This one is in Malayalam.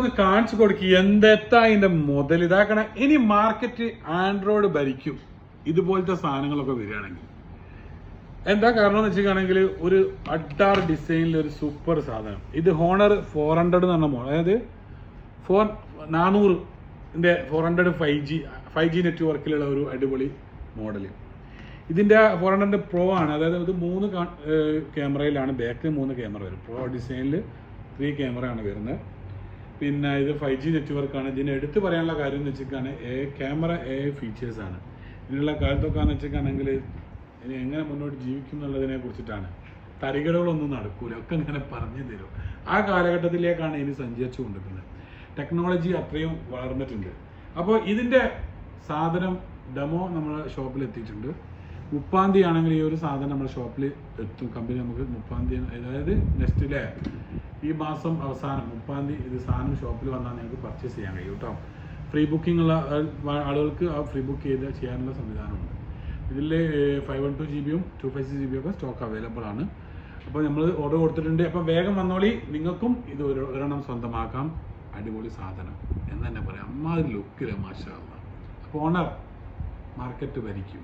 ഒന്ന് കാണിച്ചു കൊടുക്കുക എന്തെത്താ അതിന്റെ മുതൽ ഇതാക്കണം. ഇനി മാർക്കറ്റ് ആൻഡ്രോയിഡ് ഭരിക്കും ഇതുപോലത്തെ സാധനങ്ങളൊക്കെ വരികയാണെങ്കിൽ. എന്താ കാരണം എന്ന് വെച്ചിട്ടാണെങ്കിൽ ഒരു അഡാർ ഡിസൈനിൽ ഒരു സൂപ്പർ സാധനം. ഇത് ഹോണർ 400 എന്ന് പറഞ്ഞ മോഡൽ, അതായത് 400 5G നെറ്റ്വർക്കിലുള്ള ഒരു അടിപൊളി മോഡൽ. ഇതിൻ്റെ 400 പ്രോ ആണ്, അതായത് ഇത് 3 ക്യാമറയിലാണ്. ബാക്കിൽ 3 ക്യാമറ വരും. പ്രോ ഡിസൈനിൽ 3 ക്യാമറയാണ് വരുന്നത്. പിന്നെ ഇത് 5G നെറ്റ്വർക്കാണ്. ഇതിന് എടുത്ത് പറയാനുള്ള കാര്യം എന്ന് വെച്ചിട്ടാണ് ക്യാമറ ഫീച്ചേഴ്സാണ്. ഇതിനുള്ള കാലത്തൊക്കെ എന്ന് വെച്ചിട്ടാണെങ്കിൽ ഇനി എങ്ങനെ മുന്നോട്ട് ജീവിക്കും എന്നുള്ളതിനെ കുറിച്ചിട്ടാണ്. തരികടകളൊന്നും നടക്കൂല, ഒക്കെ ഇങ്ങനെ പറഞ്ഞു തരും. ആ കാലഘട്ടത്തിലേക്കാണ് ഇനി സഞ്ചരിച്ചു കൊണ്ടിരിക്കുന്നത്. ടെക്നോളജി അത്രയും വളർന്നിട്ടുണ്ട്. അപ്പോൾ ഇതിൻ്റെ സാധനം ഡെമോ നമ്മുടെ ഷോപ്പിൽ എത്തിയിട്ടുണ്ട്. 30-ാം തീയതി ആണെങ്കിൽ ഈ ഒരു സാധനം നമ്മുടെ ഷോപ്പിൽ എത്തും. കമ്പനി നമുക്ക് 30-ാം തീയതി, അതായത് നെക്സ്റ്റിലെ ഈ മാസം അവസാനം 30-ാം തീയതി ഇത് സാധനം ഷോപ്പിൽ വന്നാൽ നിങ്ങൾക്ക് പർച്ചേസ് ചെയ്യാൻ കഴിയും കേട്ടോ. ഫ്രീ ബുക്കിംഗ് ഉള്ള ആളുകൾക്ക് ആ ഫ്രീ ബുക്ക് ചെയ്ത് ചെയ്യാനുള്ള സംവിധാനമുണ്ട്. ഇതിൽ 512 GB 256 GB ഒക്കെ സ്റ്റോക്ക് അവൈലബിൾ ആണ്. അപ്പോൾ നമ്മൾ ഓർഡർ കൊടുത്തിട്ടുണ്ട്. അപ്പോൾ വേഗം വന്നോളി, നിങ്ങൾക്കും ഇത് ഒരെണ്ണം സ്വന്തമാക്കാം. അടിപൊളി സാധനം എന്ന് തന്നെ പറയാം. അമ്മാതിരി ലുക്കില്ല, മാഷാ അല്ലാഹ്. അപ്പോൾ ഓണർ മാർക്കറ്റ് ഭരിക്കും.